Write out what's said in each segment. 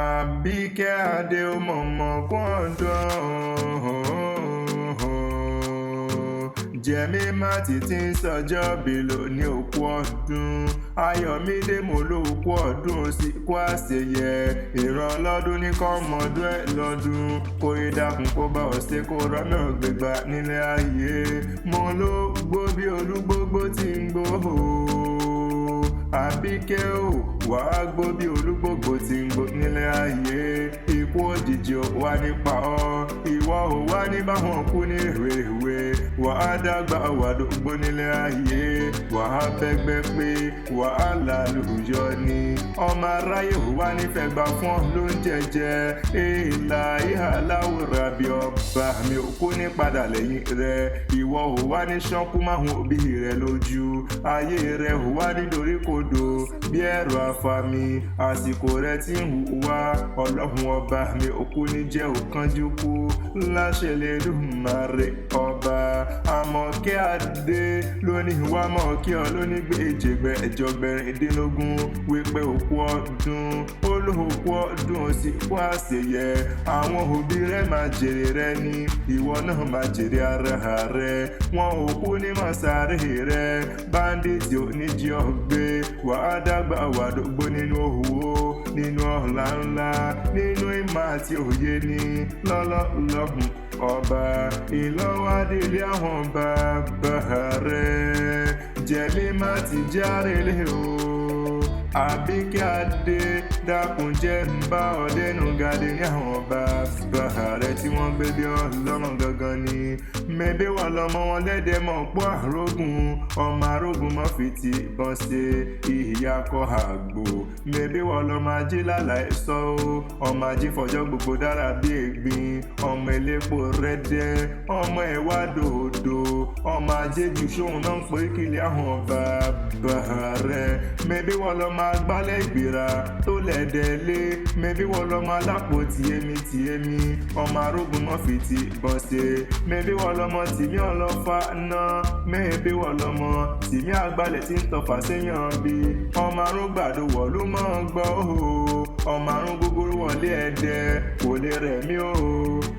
Àbíkẹ́ adé ó mọ̀mọ́ kọ́ńdọ̀ jẹ̀mí má títí ń sọjọ́ bí lóní òkú ọdún Ayọ̀mídé mo lóòkú ọdún sí kó àṣeyẹ ìran lọ́dún ní kọ́mọdún ẹ̀ lọ́dún kó ìdákun kó bá ọ̀sẹ̀ kó rọ́nà gbégbá nílé ayé mo ló gbó bí olúgbógbó tí ń gbó Àbíkẹ́ ò wàá gbó bí olúgbógbó tí ń gbó nílé ayé ikú òjijì ò wá nípa ọ́ ìwọ ò wá ní báwọn kú ní rèwerè wàá dàgbà wàdógbó nílé ayé wàá bẹ́gbẹ́ pé wàá lálùjọ ni ọmọ aráyé ò wá nífẹ̀ẹ́ gbà fún ọ ló ń jẹjẹ èèlà ìhà láwùrà bí ọba mi ò kú ní padà lẹ́yìn rẹ ìwọ ò wá ní ṣánkú máhùn òbí rẹ lójú ayé rẹ ò wá ní doríkodò bí ẹ̀rọ afami àsìkò rẹ tí ń hùwà ọlọ́run ọba mi ò kú ní jẹ́ òkánjú kú láṣẹ l'Èdùmàrè ọba Àmọ̀kẹ́ adé lónìí wá mọ̀ kí ọ lónìí gbé ìjẹgbẹ́ ẹ̀jọ̀gbẹ̀rìndínlógún wípé òkú ọdún olóòkú ọdún ó sì kú àṣeyẹ àwọn òbí rẹ máa jèrè rẹ ní ìwọ náà máa jèrè ara rẹ wọn ò kú ní mọ̀sáré rẹ báńdíìtì oníjì ọ̀gbẹ́ wàá dàgbà wàdógbó nínú òwò nínú ọ̀la ńlá nínú ìmọ̀ àti òye ní lọ́lọ́lọ́hùn ọba ìlọ́wádìí àwọn bàbá rẹ̀ jẹ̀mí má ti járe lé o Àbíkẹ́ adé dákun jẹ́ ń bá ọdẹ́nu gàdé ní àwọn bàbá rẹ̀ tí wọ́n gbé bí ọlọ́run gangan ni mẹ́bí wà lọ́mọ wọn lẹ́dẹ̀ mọ̀ pọ́ àrógùn ọmọ arógùn mọ́ fi ti bọ́n ṣe ìyá kọ́ àgbò mẹ́bí wà lọ́mọ ajé lálàá ẹ̀sọ́ ọmọ ajé fọjọ́ gbogbo dára bí ègbin ọmọ elépo rẹ́dẹ́ ọmọ ẹ̀wá dòdò ọmọ ajé jù sóhun náà ń pè kílẹ̀ àwọn bàbá rẹ̀ mẹ́bí wà lọ́mọ agbálẹ̀ ìgbéra tó lẹ́dẹ̀ẹ́lé mẹ́bí wọ́n lọ́mọ alápò tìyẹ́mí ọmọ arógun mọ́ fi ti bọ́n ṣe mẹ́bí wọ́n lọ́mọ tìmí ọlọ́fà náà mẹ́bí wọ́n lọ́mọ tìmí agbálẹ̀ tí ń tọfà séyàn bí ọmọ arúgbàdo wọ̀ ló mọ́ gbọ́ ọmọ arún gbogbo wọlé ẹ̀dẹ̀ kò lè rẹ̀ mí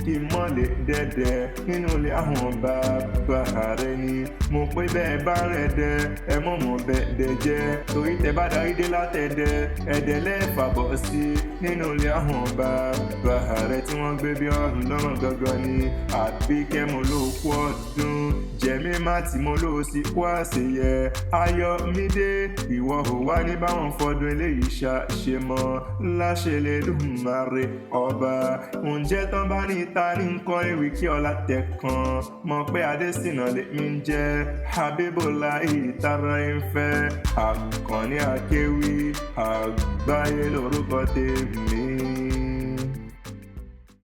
kí mọ́lẹ̀ dẹ́dẹ̀ nínú ilé àwọn bàbá rẹ̀ ni mo pé bẹ́ẹ̀ bá rẹ̀ dẹ́ ẹ mọ̀ mọ̀ bẹ́ẹ̀ jẹ́ torí tẹ bá darí dé látẹ̀dẹ̀ ẹ̀dẹ̀ lẹ́ẹ̀fàbọ̀ sí nínú ilé àwọn bàbá rẹ̀ tí wọ́n gbé bí ọ̀run lọ́rùn gangan ni Àbíkẹ́ mo ló kú ọdún jẹ̀mí má tí mo ló sì kú àṣeyẹ Ayọ̀mídé ìwọ ò wá ní báwọn fọdún eléyìí ṣe mọ́ láṣẹ l'Èdùmàrè ọba ǹjẹ́ tán bá ní ta ní nǹkan ewì kí ọlá tẹ̀ kan mọ̀ pé Adésínà lèmi ń jẹ́ Habibullahi ìtara ìfẹ́ Akanni Akewi Agbaye lórúkọ tèmi.